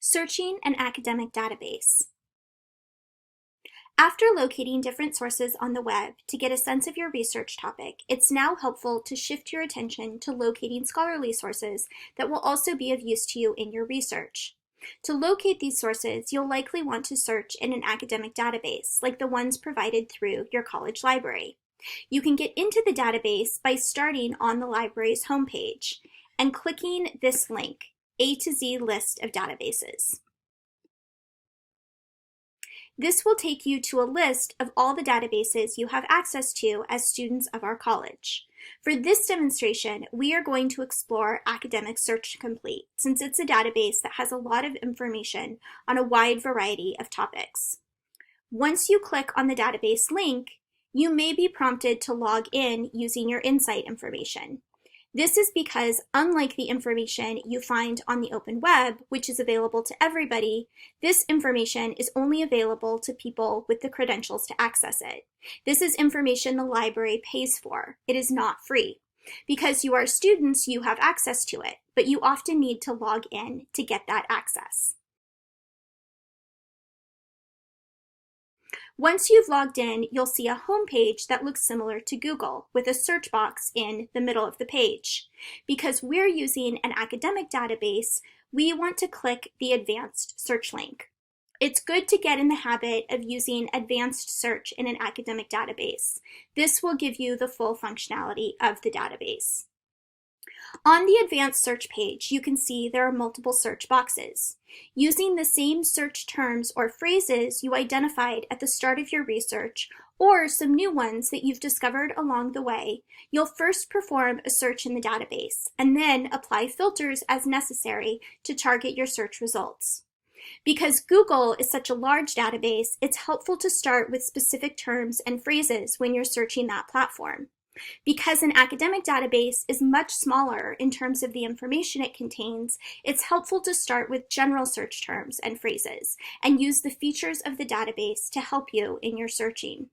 Searching an academic database. After locating different sources on the web to get a sense of your research topic, it's now helpful to shift your attention to locating scholarly sources that will also be of use to you in your research. To locate these sources, you'll likely want to search in an academic database, like the ones provided through your college library. You can get into the database by starting on the library's homepage and clicking this link, A to Z List of Databases. This will take you to a list of all the databases you have access to as students of our college. For this demonstration, we are going to explore Academic Search Complete, since it's a database that has a lot of information on a wide variety of topics. Once you click on the database link, you may be prompted to log in using your Insight information. This is because, unlike the information you find on the open web, which is available to everybody, this information is only available to people with the credentials to access it. This is information the library pays for. It is not free. Because you are students, you have access to it, but you often need to log in to get that access. Once you've logged in, you'll see a home page that looks similar to Google, with a search box in the middle of the page. Because we're using an academic database, we want to click the Advanced Search link. It's good to get in the habit of using Advanced Search in an academic database. This will give you the full functionality of the database. On the Advanced Search page, you can see there are multiple search boxes. Using the same search terms or phrases you identified at the start of your research, or some new ones that you've discovered along the way, you'll first perform a search in the database, and then apply filters as necessary to target your search results. Because Google is such a large database, it's helpful to start with specific terms and phrases when you're searching that platform. Because an academic database is much smaller in terms of the information it contains, it's helpful to start with general search terms and phrases and use the features of the database to help you in your searching.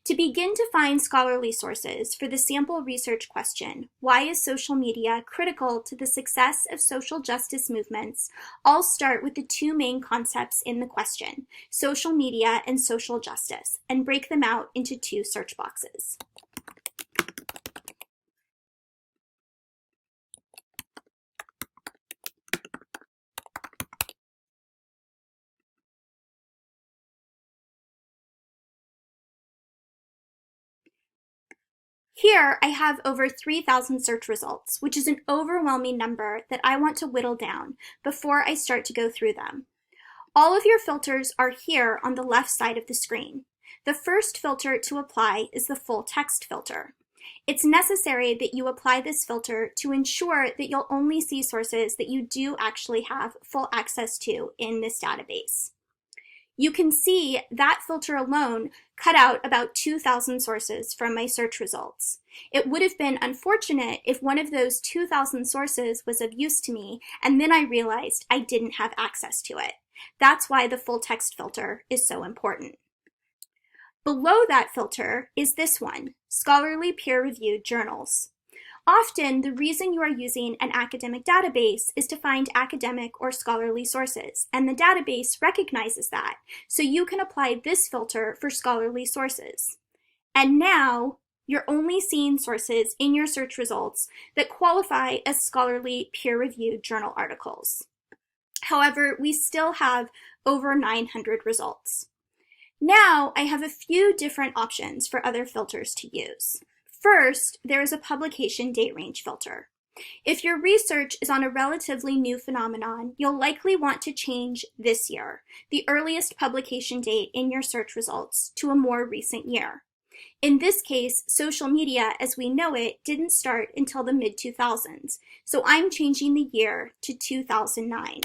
To begin to find scholarly sources for the sample research question, why is social media critical to the success of social justice movements, I'll start with the two main concepts in the question, social media and social justice, and break them out into two search boxes. Here, I have over 3,000 search results, which is an overwhelming number that I want to whittle down before I start to go through them. All of your filters are here on the left side of the screen. The first filter to apply is the full text filter. It's necessary that you apply this filter to ensure that you'll only see sources that you do actually have full access to in this database. You can see that filter alone cut out about 2,000 sources from my search results. It would have been unfortunate if one of those 2,000 sources was of use to me and then I realized I didn't have access to it. That's why the full text filter is so important. Below that filter is this one, scholarly peer-reviewed journals. Often, the reason you are using an academic database is to find academic or scholarly sources, and the database recognizes that, so you can apply this filter for scholarly sources. And now, you're only seeing sources in your search results that qualify as scholarly peer-reviewed journal articles. However, we still have over 900 results. Now, I have a few different options for other filters to use. First, there is a publication date range filter. If your research is on a relatively new phenomenon, you'll likely want to change this year, the earliest publication date in your search results, to a more recent year. In this case, social media as we know it didn't start until the mid-2000s, so I'm changing the year to 2009.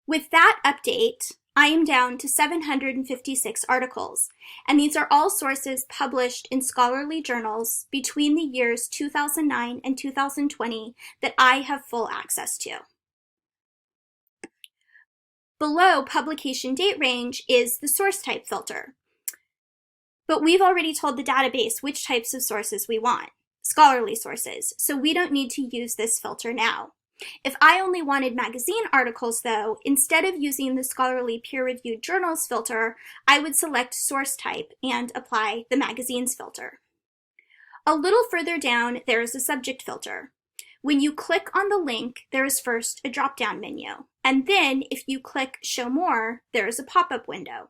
With that update, I am down to 756 articles, and these are all sources published in scholarly journals between the years 2009 and 2020 that I have full access to. Below publication date range is the source type filter. But we've already told the database which types of sources we want. scholarly sources, so we don't need to use this filter now. If I only wanted magazine articles, though, instead of using the scholarly peer-reviewed journals filter, I would select source type and apply the magazines filter. A little further down, there is a subject filter. When you click on the link, there is first a drop-down menu, and then if you click Show More, there is a pop-up window.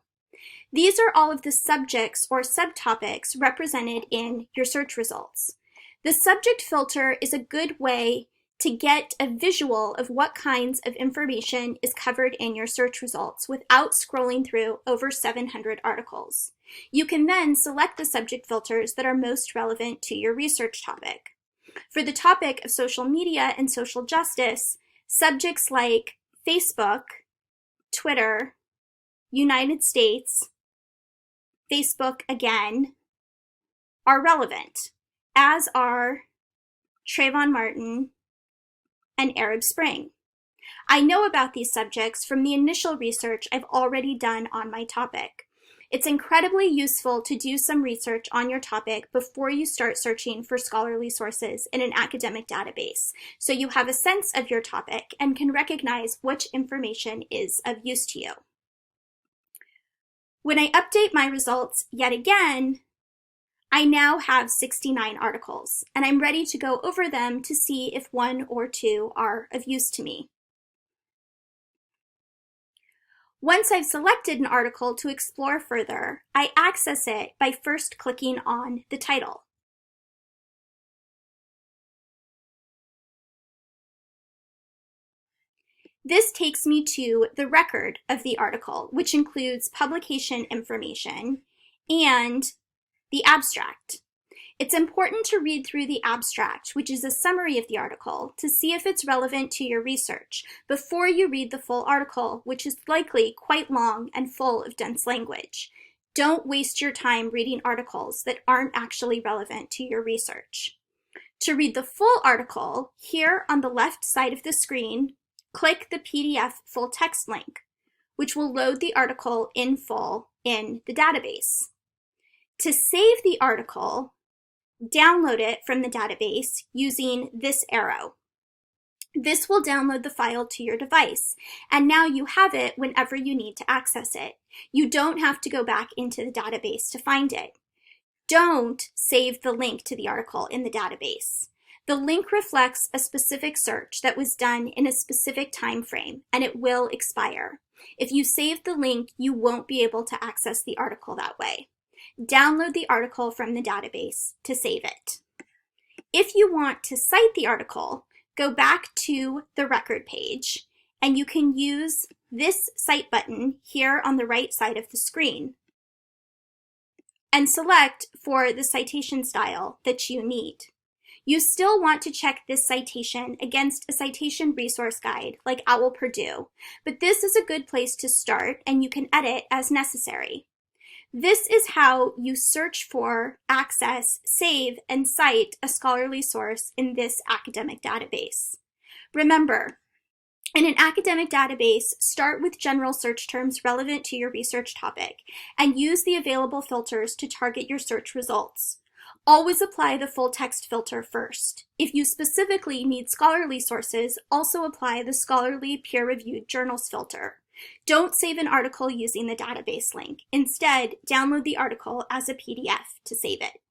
These are all of the subjects or subtopics represented in your search results. The subject filter is a good way to get a visual of what kinds of information is covered in your search results without scrolling through over 700 articles. You can then select the subject filters that are most relevant to your research topic. For the topic of social media and social justice, subjects like Facebook, Twitter, United States, Facebook again, are relevant, as are Trayvon Martin and Arab Spring. I know about these subjects from the initial research I've already done on my topic. It's incredibly useful to do some research on your topic before you start searching for scholarly sources in an academic database, so you have a sense of your topic and can recognize which information is of use to you. When I update my results yet again, I now have 69 articles, and I'm ready to go over them to see if one or two are of use to me. Once I've selected an article to explore further, I access it by first clicking on the title. This takes me to the record of the article, which includes publication information and the abstract. It's important to read through the abstract, which is a summary of the article, to see if it's relevant to your research before you read the full article, which is likely quite long and full of dense language. Don't waste your time reading articles that aren't actually relevant to your research. To read the full article, here on the left side of the screen, click the PDF full text link, which will load the article in full in the database. To save the article, download it from the database using this arrow. This will download the file to your device, and now you have it whenever you need to access it. You don't have to go back into the database to find it. Don't save the link to the article in the database. The link reflects a specific search that was done in a specific time frame, and it will expire. If you save the link, you won't be able to access the article that way. Download the article from the database to save it. If you want to cite the article, go back to the record page, and you can use this Cite button here on the right side of the screen and select for the citation style that you need. You still want to check this citation against a citation resource guide like OWL Purdue, but this is a good place to start, and you can edit as necessary. This is how you search for, access, save, and cite a scholarly source in this academic database. Remember, in an academic database, start with general search terms relevant to your research topic and use the available filters to target your search results. Always apply the full text filter first. If you specifically need scholarly sources, also apply the scholarly peer-reviewed journals filter. Don't save an article using the database link. Instead, download the article as a PDF to save it.